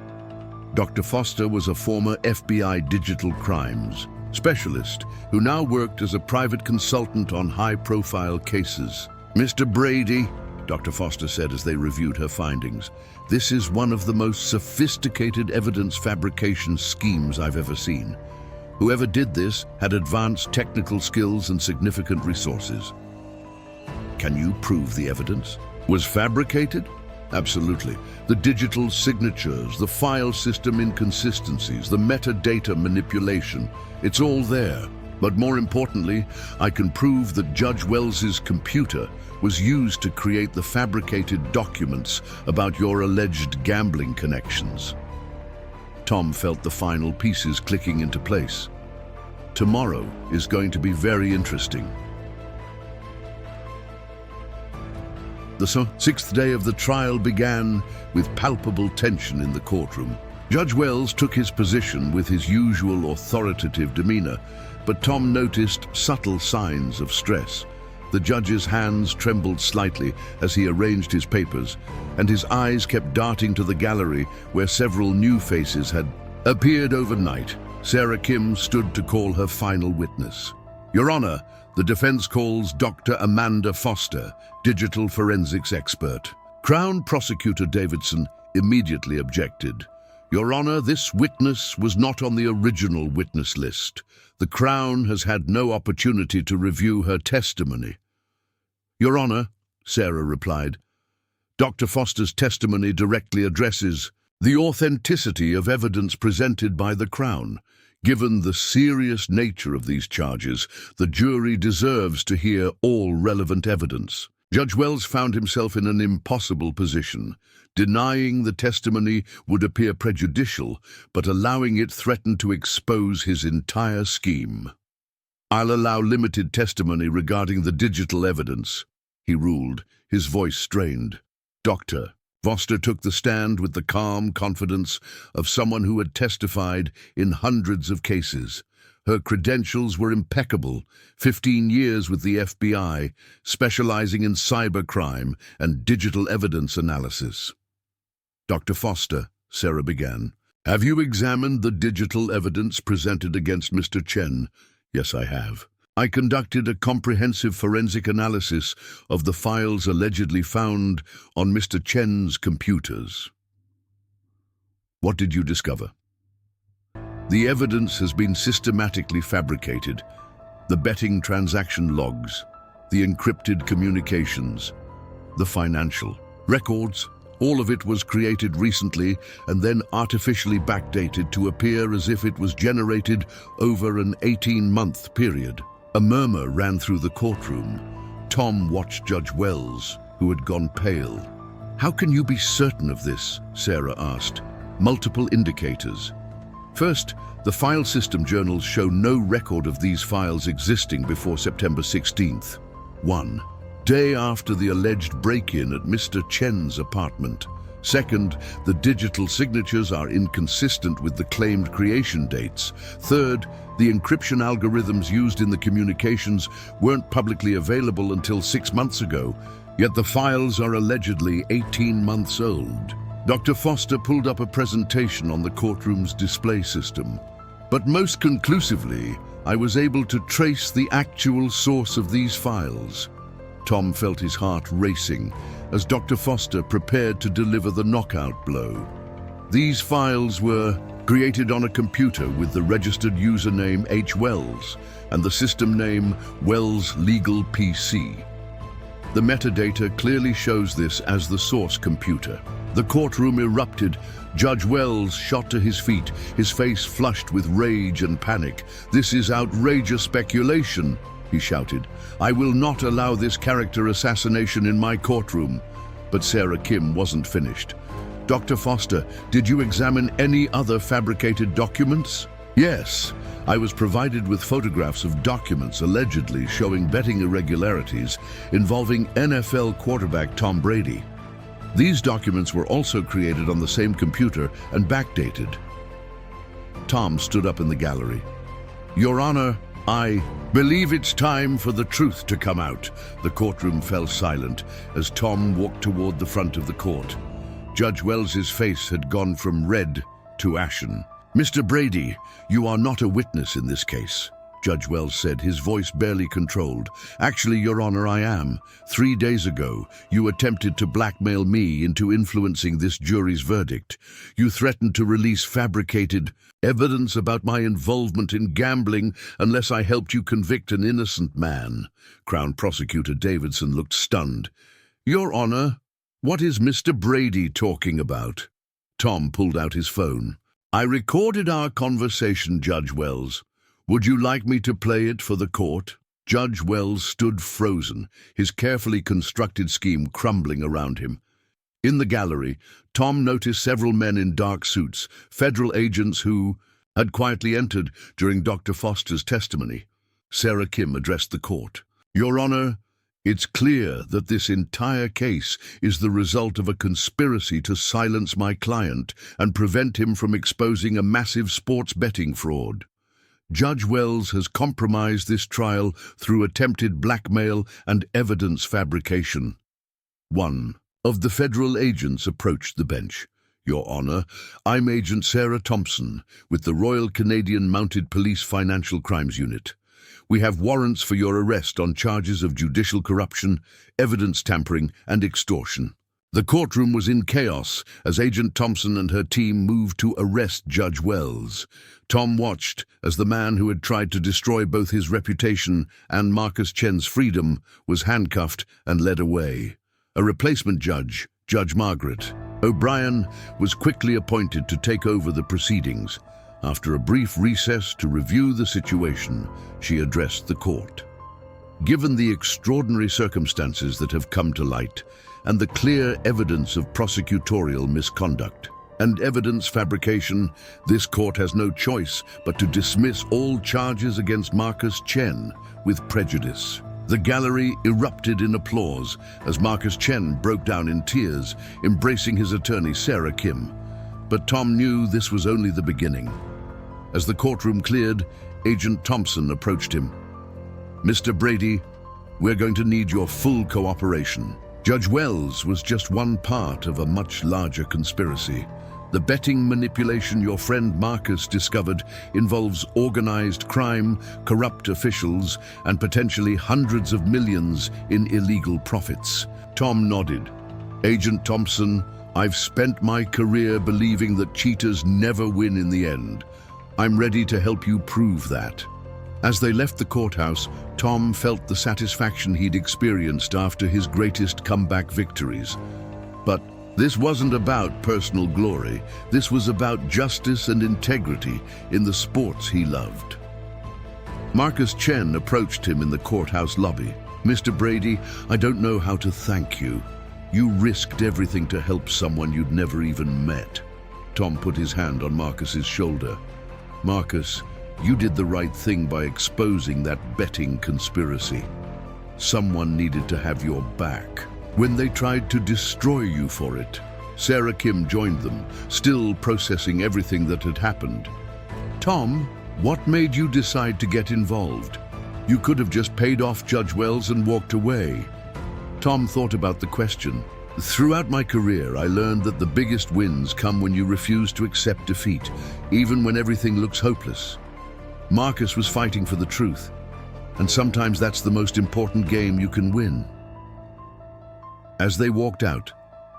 Dr. Foster was a former FBI digital crimes specialist who now worked as a private consultant on high-profile cases. "Mr. Brady," Dr. Foster said as they reviewed her findings, "this is one of the most sophisticated evidence fabrication schemes I've ever seen. Whoever did this had advanced technical skills and significant resources." "Can you prove the evidence was fabricated?" "Absolutely. The digital signatures, the file system inconsistencies, the metadata manipulation, it's all there. But more importantly, I can prove that Judge Wells's computer was used to create the fabricated documents about your alleged gambling connections." Tom felt the final pieces clicking into place. Tomorrow is going to be very interesting. The sixth day of the trial began with palpable tension in the courtroom. Judge Wells took his position with his usual authoritative demeanor, but Tom noticed subtle signs of stress. The judge's hands trembled slightly as he arranged his papers, and his eyes kept darting to the gallery where several new faces had appeared overnight. Sarah Kim stood to call her final witness. "Your Honor, the defense calls Dr. Amanda Foster, digital forensics expert." Crown Prosecutor Davidson immediately objected. "Your Honor, this witness was not on the original witness list. The Crown has had no opportunity to review her testimony." "Your Honor," Sarah replied, "Dr. Foster's testimony directly addresses The authenticity of evidence presented by the Crown. Given the serious nature of these charges, the jury deserves to hear all relevant evidence. Judge Wells found himself in an impossible position. Denying the testimony would appear prejudicial, but allowing it threatened to expose his entire scheme. "I'll allow limited testimony regarding the digital evidence," he ruled, his voice strained. Dr. Foster took the stand with the calm confidence of someone who had testified in hundreds of cases. Her credentials were impeccable, 15 years with the FBI, specializing in cybercrime and digital evidence analysis. "Dr. Foster," Sarah began, "have you examined the digital evidence presented against Mr. Chen?" "Yes, I have. I conducted a comprehensive forensic analysis of the files allegedly found on Mr. Chen's computers." "What did you discover?" "The evidence has been systematically fabricated. The betting transaction logs, the encrypted communications, the financial records, all of it was created recently and then artificially backdated to appear as if it was generated over an 18-month period." A murmur ran through the courtroom. Tom watched Judge Wells, who had gone pale. "How can you be certain of this?" Sarah asked. "Multiple indicators. First, the file system journals show no record of these files existing before September 16th. 1. Day after the alleged break-in at Mr. Chen's apartment. Second, the digital signatures are inconsistent with the claimed creation dates. Third, the encryption algorithms used in the communications weren't publicly available until 6 months ago, yet the files are allegedly 18 months old. Dr. Foster pulled up a presentation on the courtroom's display system. "But most conclusively, I was able to trace the actual source of these files." Tom felt his heart racing as Dr. Foster prepared to deliver the knockout blow. These files were created on a computer with the registered username H. Wells and the system name Wells Legal PC. The metadata clearly shows this as the source computer. The courtroom erupted. Judge Wells shot to his feet, his face flushed with rage and panic. "This is outrageous speculation," he shouted. "I will not allow this character assassination in my courtroom." But Sarah Kim wasn't finished. "Dr. Foster, did you examine any other fabricated documents?" "Yes. I was provided with photographs of documents allegedly showing betting irregularities involving NFL quarterback Tom Brady. These documents were also created on the same computer and backdated." Tom stood up in the gallery. "Your Honor, I believe it's time for the truth to come out." The courtroom fell silent as Tom walked toward the front of the court. Judge Wells's face had gone from red to ashen. "Mr. Brady, you are not a witness in this case," Judge Wells said, his voice barely controlled. "Actually, Your Honor, I am. 3 days ago, you attempted to blackmail me into influencing this jury's verdict. You threatened to release fabricated evidence about my involvement in gambling unless I helped you convict an innocent man." Crown Prosecutor Davidson looked stunned. "Your Honor, what is Mr. Brady talking about?" Tom pulled out his phone. "I recorded our conversation, Judge Wells. Would you like me to play it for the court?" Judge Wells stood frozen, his carefully constructed scheme crumbling around him. In the gallery, Tom noticed several men in dark suits, federal agents who had quietly entered during Dr. Foster's testimony. Sarah Kim addressed the court. "Your Honor, it's clear that this entire case is the result of a conspiracy to silence my client and prevent him from exposing a massive sports betting fraud. Judge Wells has compromised this trial through attempted blackmail and evidence fabrication." One of the federal agents approached the bench. "Your Honor, I'm Agent Sarah Thompson with the Royal Canadian Mounted Police Financial Crimes Unit. We have warrants for your arrest on charges of judicial corruption, evidence tampering, and extortion." The courtroom was in chaos as Agent Thompson and her team moved to arrest Judge Wells. Tom watched as the man who had tried to destroy both his reputation and Marcus Chen's freedom was handcuffed and led away. A replacement judge, Judge Margaret, O'Brien was quickly appointed to take over the proceedings. After a brief recess to review the situation, she addressed the court. Given the extraordinary circumstances that have come to light and the clear evidence of prosecutorial misconduct and evidence fabrication, this court has no choice but to dismiss all charges against Marcus Chen with prejudice. The gallery erupted in applause as Marcus Chen broke down in tears, embracing his attorney Sarah Kim. But Tom knew this was only the beginning. As the courtroom cleared, Agent Thompson approached him. "Mr. Brady, we're going to need your full cooperation. Judge Wells was just one part of a much larger conspiracy. The betting manipulation your friend Marcus discovered involves organized crime, corrupt officials, and potentially hundreds of millions in illegal profits." Tom nodded. "Agent Thompson, I've spent my career believing that cheaters never win in the end. I'm ready to help you prove that." As they left the courthouse, Tom felt the satisfaction he'd experienced after his greatest comeback victories. But this wasn't about personal glory. This was about justice and integrity in the sports he loved. Marcus Chen approached him in the courthouse lobby. "Mr. Brady, I don't know how to thank you. You risked everything to help someone you'd never even met." Tom put his hand on Marcus's shoulder. "Marcus, you did the right thing by exposing that betting conspiracy. Someone needed to have your back when they tried to destroy you for it." Sarah Kim joined them, still processing everything that had happened. "Tom, what made you decide to get involved? You could have just paid off Judge Wells and walked away." Tom thought about the question. "Throughout my career, I learned that the biggest wins come when you refuse to accept defeat, even when everything looks hopeless. Marcus was fighting for the truth, and sometimes that's the most important game you can win." As they walked out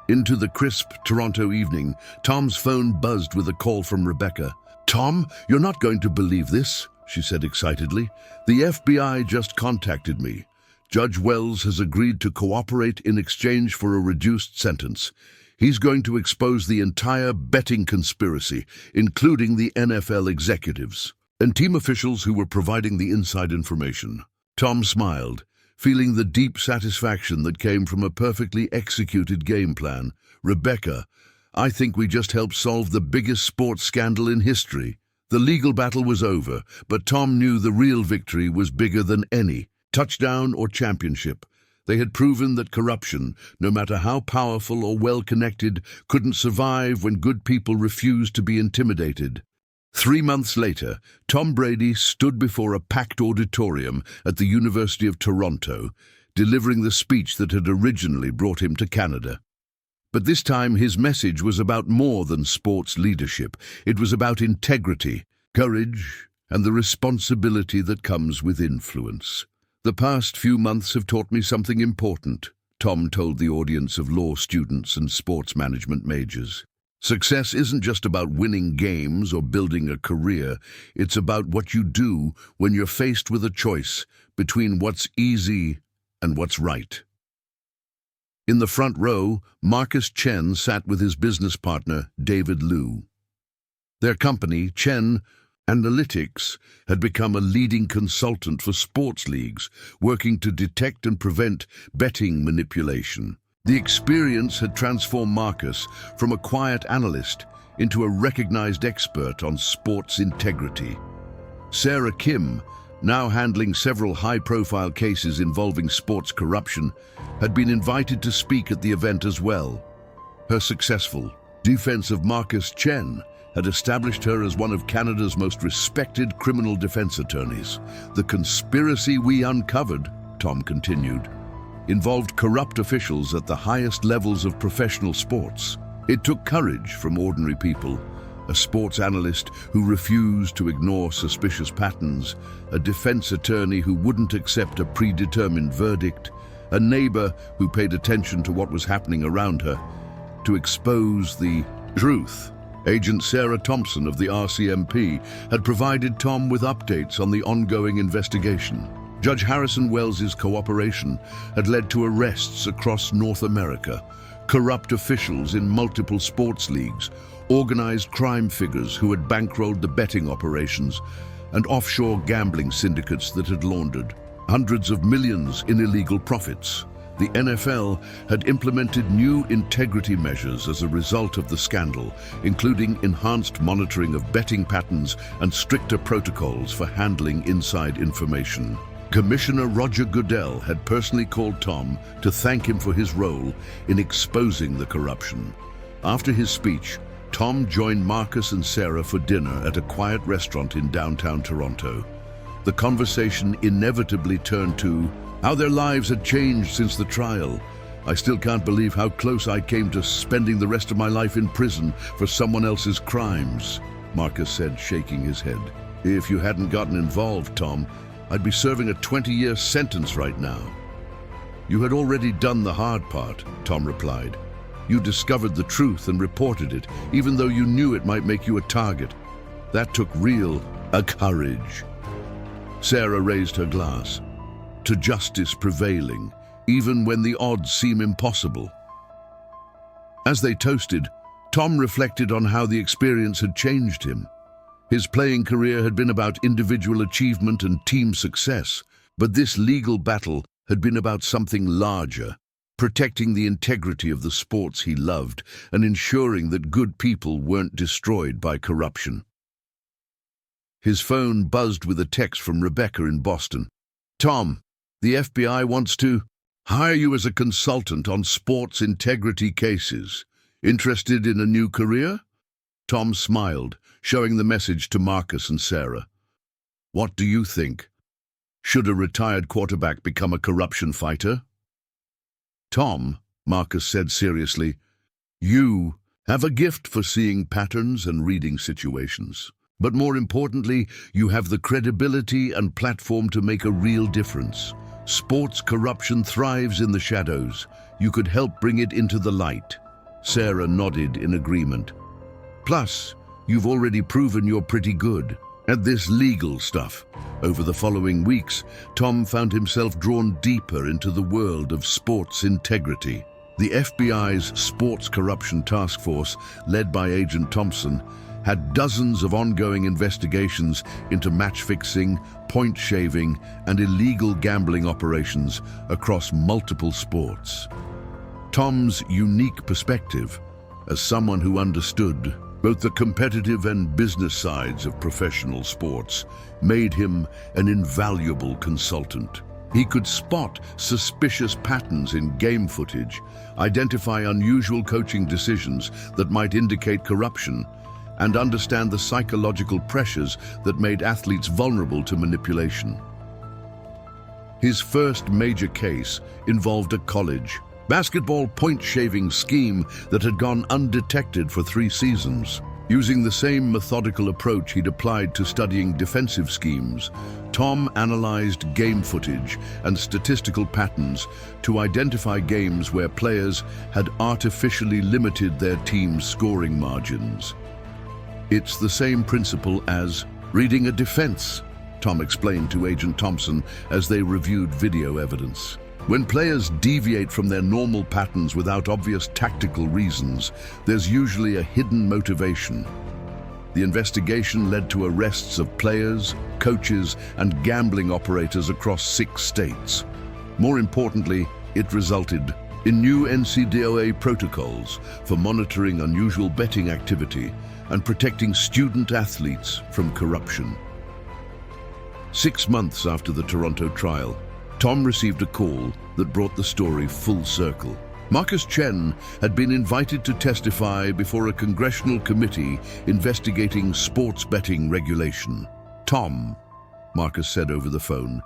into the crisp Toronto evening, Tom's phone buzzed with a call from Rebecca. "Tom, you're not going to believe this," she said excitedly. "The FBI just contacted me. Judge Wells has agreed to cooperate in exchange for a reduced sentence. He's going to expose the entire betting conspiracy, including the NFL executives and team officials who were providing the inside information." Tom smiled, feeling the deep satisfaction that came from a perfectly executed game plan. "Rebecca, I think we just helped solve the biggest sports scandal in history." The legal battle was over, but Tom knew the real victory was bigger than any touchdown or championship. They had proven that corruption, no matter how powerful or well-connected, couldn't survive when good people refused to be intimidated. 3 months later, Tom Brady stood before a packed auditorium at the University of Toronto, delivering the speech that had originally brought him to Canada. But this time his message was about more than sports leadership. It was about integrity, courage, and the responsibility that comes with influence. "The past few months have taught me something important," Tom told the audience of law students and sports management majors. "Success isn't just about winning games or building a career. It's about what you do when you're faced with a choice between what's easy and what's right." In the front row, Marcus Chen sat with his business partner, David Liu. Their company, Chen Analytics, had become a leading consultant for sports leagues, working to detect and prevent betting manipulation. The experience had transformed Marcus from a quiet analyst into a recognized expert on sports integrity. Sarah Kim, now handling several high-profile cases involving sports corruption, had been invited to speak at the event as well. Her successful defense of Marcus Chen had established her as one of Canada's most respected criminal defense attorneys. "The conspiracy we uncovered," Tom continued, "involved corrupt officials at the highest levels of professional sports. It took courage from ordinary people, a sports analyst who refused to ignore suspicious patterns, a defense attorney who wouldn't accept a predetermined verdict, a neighbor who paid attention to what was happening around her, to expose the truth." Agent Sarah Thompson of the RCMP had provided Tom with updates on the ongoing investigation. Judge Harrison Wells's cooperation had led to arrests across North America, corrupt officials in multiple sports leagues, organized crime figures who had bankrolled the betting operations, and offshore gambling syndicates that had laundered hundreds of millions in illegal profits. The NFL had implemented new integrity measures as a result of the scandal, including enhanced monitoring of betting patterns and stricter protocols for handling inside information. Commissioner Roger Goodell had personally called Tom to thank him for his role in exposing the corruption. After his speech, Tom joined Marcus and Sarah for dinner at a quiet restaurant in downtown Toronto. The conversation inevitably turned to how their lives had changed since the trial. "I still can't believe how close I came to spending the rest of my life in prison for someone else's crimes," Marcus said, shaking his head. "If you hadn't gotten involved, Tom, I'd be serving a 20-year sentence right now." "You had already done the hard part," Tom replied. "You discovered the truth and reported it, even though you knew it might make you a target. That took real courage." Sarah raised her glass. "To justice prevailing, even when the odds seem impossible." As they toasted, Tom reflected on how the experience had changed him. His playing career had been about individual achievement and team success, but this legal battle had been about something larger, protecting the integrity of the sports he loved and ensuring that good people weren't destroyed by corruption. His phone buzzed with a text from Rebecca in Boston. "Tom, the FBI wants to hire you as a consultant on sports integrity cases. Interested in a new career?" Tom smiled, showing the message to Marcus and Sarah. "What do you think? Should a retired quarterback become a corruption fighter?" "Tom," Marcus said seriously, "you have a gift for seeing patterns and reading situations. But more importantly, you have the credibility and platform to make a real difference. Sports corruption thrives in the shadows. You could help bring it into the light." Sarah nodded in agreement. "Plus, you've already proven you're pretty good at this legal stuff." Over the following weeks, Tom found himself drawn deeper into the world of sports integrity. The FBI's Sports Corruption Task Force, led by Agent Thompson, had dozens of ongoing investigations into match fixing, point shaving, and illegal gambling operations across multiple sports. Tom's unique perspective, as someone who understood both the competitive and business sides of professional sports, made him an invaluable consultant. He could spot suspicious patterns in game footage, identify unusual coaching decisions that might indicate corruption, and understand the psychological pressures that made athletes vulnerable to manipulation. His first major case involved a college basketball point-shaving scheme that had gone undetected for 3 seasons. Using the same methodical approach he'd applied to studying defensive schemes, Tom analyzed game footage and statistical patterns to identify games where players had artificially limited their team's scoring margins. "It's the same principle as reading a defense," Tom explained to Agent Thompson as they reviewed video evidence. "When players deviate from their normal patterns without obvious tactical reasons, there's usually a hidden motivation." The investigation led to arrests of players, coaches, and gambling operators across 6 states. More importantly, it resulted in new NCAA protocols for monitoring unusual betting activity and protecting student athletes from corruption. 6 months after the Toronto trial, Tom received a call that brought the story full circle. Marcus Chen had been invited to testify before a congressional committee investigating sports betting regulation. "Tom," Marcus said over the phone,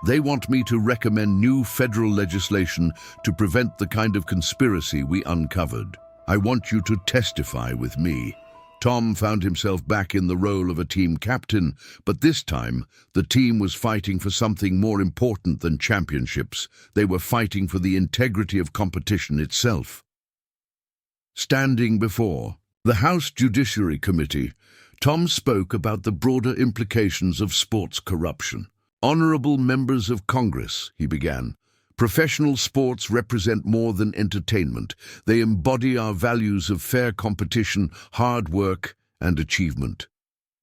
"they want me to recommend new federal legislation to prevent the kind of conspiracy we uncovered. I want you to testify with me." Tom found himself back in the role of a team captain, but this time the team was fighting for something more important than championships. They were fighting for the integrity of competition itself. Standing before the House Judiciary Committee, Tom spoke about the broader implications of sports corruption. "Honorable members of Congress," he began, Professional sports represent more than entertainment. They embody our values of fair competition, hard work, and achievement.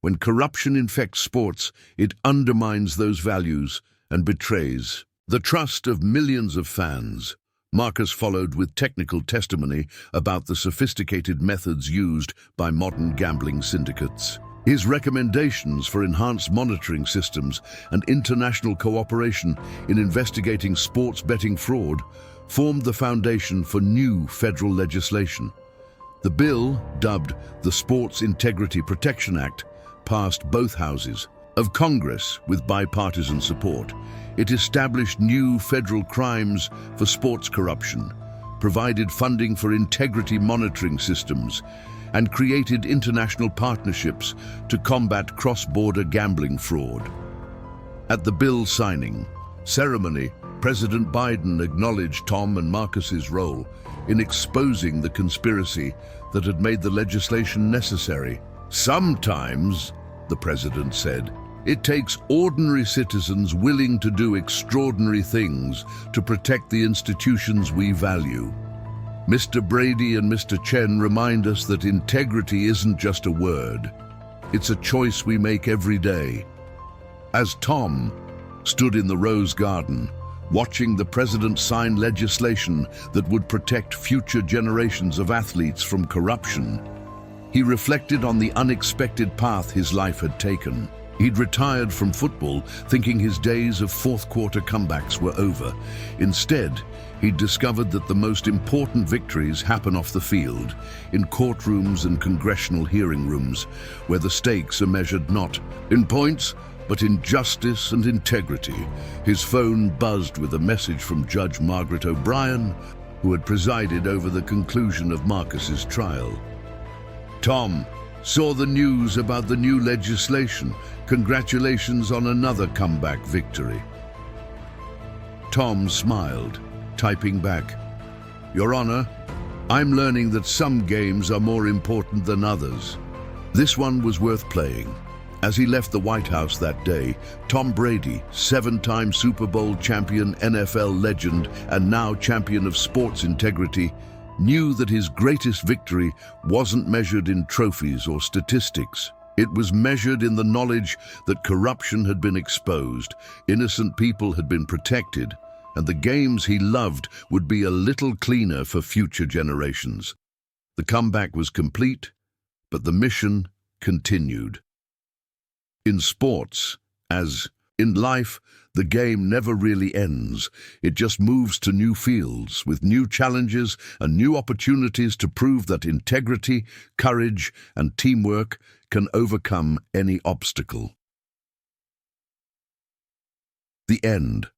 When corruption infects sports, it undermines those values and betrays the trust of millions of fans. Marcus followed with technical testimony about the sophisticated methods used by modern gambling syndicates. His recommendations for enhanced monitoring systems and international cooperation in investigating sports betting fraud formed the foundation for new federal legislation. The bill, dubbed the Sports Integrity Protection Act, passed both houses of Congress with bipartisan support. It established new federal crimes for sports corruption, provided funding for integrity monitoring systems, and created international partnerships to combat cross-border gambling fraud. At the bill signing ceremony, President Biden acknowledged Tom and Marcus's role in exposing the conspiracy that had made the legislation necessary. Sometimes, the president said, it takes ordinary citizens willing to do extraordinary things to protect the institutions we value. Mr. Brady and Mr. Chen remind us that integrity isn't just a word. It's a choice we make every day. As Tom stood in the Rose Garden, watching the president sign legislation that would protect future generations of athletes from corruption, he reflected on the unexpected path his life had taken. He'd retired from football thinking his days of fourth-quarter comebacks were over. Instead, he'd discovered that the most important victories happen off the field, in courtrooms and congressional hearing rooms, where the stakes are measured not in points, but in justice and integrity. His phone buzzed with a message from Judge Margaret O'Brien, who had presided over the conclusion of Marcus's trial. Tom saw the news about the new legislation. Congratulations on another comeback victory. Tom smiled, typing back, Your Honor, I'm learning that some games are more important than others. This one was worth playing. As he left the White House that day, Tom Brady, 7-time Super Bowl champion, NFL legend, and now champion of sports integrity, knew that his greatest victory wasn't measured in trophies or statistics. It was measured in the knowledge that corruption had been exposed, innocent people had been protected, and the games he loved would be a little cleaner for future generations. The comeback was complete, but the mission continued. In sports, as in life, the game never really ends. It just moves to new fields with new challenges and new opportunities to prove that integrity, courage, and teamwork can overcome any obstacle. The end.